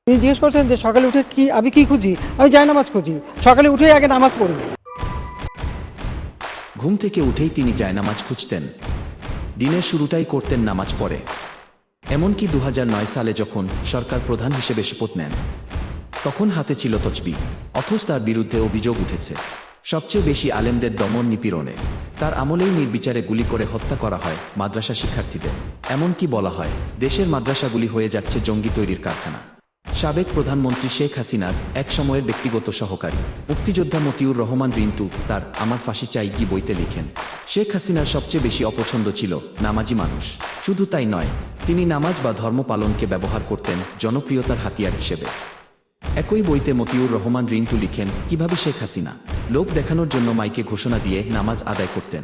তিনি জিজ্ঞেস করছেন যে সকালে উঠে কি আমি কি খুঁজি, আমি জায়নামাজ খুঁজি, সকালে উঠেই আগে নামাজ পড়ি। ঘুম থেকে উঠেই তিনি জায়নামাজ খুঁজতেন। দিনের শুরুটাই করতেন নামাজ পড়ে। এমনকি 2009 সালে যখন সরকার প্রধান হিসেবে শপথ নেন, তখন হাতে ছিল তসবিহ। অথচ তার বিরুদ্ধে অভিযোগ উঠেছে সবচেয়ে বেশি আলেমদের দমন নিপীড়নে। তার আমলেই নির্বিচারে গুলি করে হত্যা করা হয় মাদ্রাসা শিক্ষার্থীদের। এমনকি বলা হয় দেশের মাদ্রাসাগুলি হয়ে যাচ্ছে জঙ্গি তৈরির কারখানা। সাবেক প্রধানমন্ত্রী শেখ হাসিনার এক সময়ের ব্যক্তিগত সহকারী মুক্তিযোদ্ধা মতিউর রহমান রিন্টু তার আমার ফাঁসি চাই কি বইতে লিখেন, শেখ হাসিনার সবচেয়ে বেশি অপছন্দ ছিল নামাজি মানুষ। শুধু তাই নয়, তিনি নামাজ বা ধর্ম পালনকে ব্যবহার করতেন জনপ্রিয়তার হাতিয়ার হিসেবে। একই বইতে মতিউর রহমান রিন্টু লিখেন কিভাবে শেখ হাসিনা লোক দেখানোর জন্য মাইকে ঘোষণা দিয়ে নামাজ আদায় করতেন।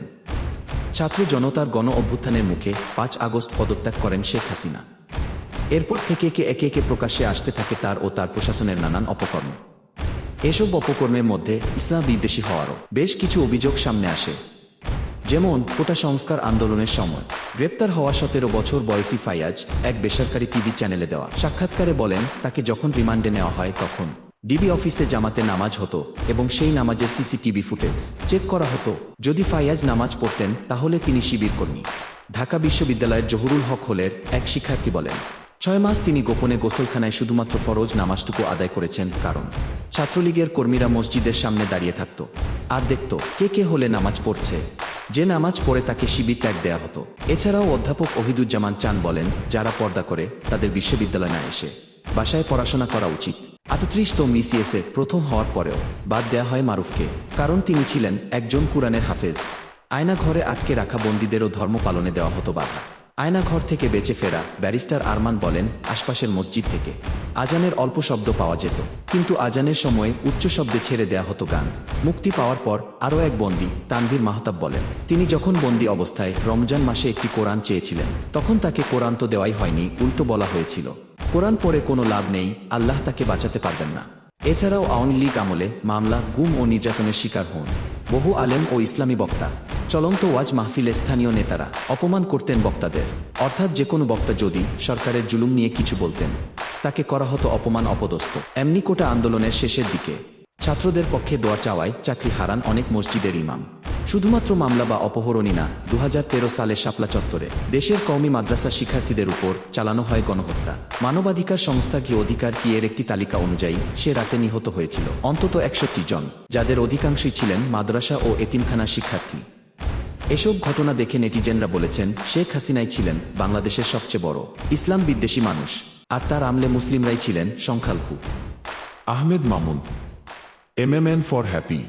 ছাত্র জনতার গণ অভ্যুত্থানের মুখে 5 আগস্ট পদত্যাগ করেন শেখ হাসিনা। এরপর থেকে একে একে প্রকাশ্যে আসতে থাকে তার ও তার প্রশাসনের নানান অপকর্ম। এসব অপকর্মের মধ্যে ইসলাম বিদ্বেষী হওয়ারও বেশ কিছু অভিযোগ সামনে আসে। যেমন কোটা সংস্কার আন্দোলনের সময় গ্রেপ্তার হওয়া 17 বছর বয়সী ফাইয়াজ এক বেসরকারি টিভি চ্যানেলে দেওয়া সাক্ষাৎকারে বলেন তাকে যখন রিমান্ডে নেওয়া হয় তখন ডিবি অফিসে জামাতে নামাজ হতো এবং সেই নামাজের সিসিটিভি ফুটেজ চেক করা হতো। যদি ফাইয়াজ নামাজ পড়তেন তাহলে তিনি শিবির কর্মী। ঢাকা বিশ্ববিদ্যালয়ের জহুরুল হক হলের এক শিক্ষার্থী বলেন 6 মাস তিনি গোপনে গোসলখানায় শুধুমাত্র ফরজ নামাজটুকু আদায় করেছেন, কারণ ছাত্রলীগের কর্মীরা মসজিদের সামনে দাঁড়িয়ে থাকত আর দেখত কে হলে নামাজ পড়ছে। যে নামাজ পড়ে তাকে শিবির ট্যাগ দেয়া হতো। এছাড়াও অধ্যাপক ওহিদুজ্জামান চান বলেন যারা পর্দা করে তাদের বিশ্ববিদ্যালয় না এসে বাসায় পড়াশোনা করা উচিত। 38তম মিসিএসে প্রথম হওয়ার পরেও বাদ দেয়া হয় মারুফকে, কারণ তিনি ছিলেন একজন কুরআনের হাফেজ। আয়না ঘরে আটকে রাখা বন্দীদেরও ধর্ম পালনে দেওয়া হতো বাধা। আয়না ঘর থেকে বেঁচে ফেরা ব্যারিস্টার আরমান বলেন আশপাশের মসজিদ থেকে আজানের অল্প শব্দ পাওয়া যেত, কিন্তু আজানের সময় উচ্চ শব্দে ছেড়ে দেয়া হতো গান। মুক্তি পাওয়ার পর আরও এক বন্দী তানভীর মাহতাব বলেন তিনি যখন বন্দী অবস্থায় রমজান মাসে একটি কোরআন চেয়েছিলেন, তখন তাকে কোরআন তো দেওয়াই হয়নি, উল্টো বলা হয়েছিল কোরআন পড়ে কোনো লাভ নেই, আল্লাহ তাকে বাঁচাতে পারবেন না। এছাড়াও আওয়ামী লীগ আমলে মামলা, গুম ও নির্যাতনের শিকার হন বহু আলেম ও ইসলামী বক্তা। চলন্ত ওয়াজ মাহফিলে স্থানীয় নেতারা অপমান করতেন বক্তাদের, অর্থাৎ যে কোনো বক্তা যদি সরকারের জুলুম নিয়ে কিছু বলতেন তাকে করা হতো অপমান, অপদস্থ। এমনি কোটা আন্দোলনের শেষের দিকে ছাত্রদের পক্ষে দোয়া চাওয়ায় চাকরি হারান অনেক মসজিদের ইমাম। শুধুমাত্র মামলা বা অপহরণই না, 2013 সালে শাপলা চত্বরে দেশের কওমি মাদ্রাসা শিক্ষার্থীদের উপর চালানো হয় গণহত্যা। মানবাধিকার সংস্থা কি অধিকার কি এর একটি তালিকা অনুযায়ী সে রাতে নিহত হয়েছিল অন্তত 61 জন, যাদের অধিকাংশই ছিলেন মাদ্রাসা ও এতিমখানা শিক্ষার্থী। এসব ঘটনা দেখে নেটিজেনরা বলেছেন শেখ হাসিনাই ছিলেন বাংলাদেশের সবচেয়ে বড় ইসলাম বিদ্বেষী মানুষ, আর তার আমলে মুসলিমরাই ছিলেন সংখ্যালঘু। Ahmed Mamun, MMN for Happy।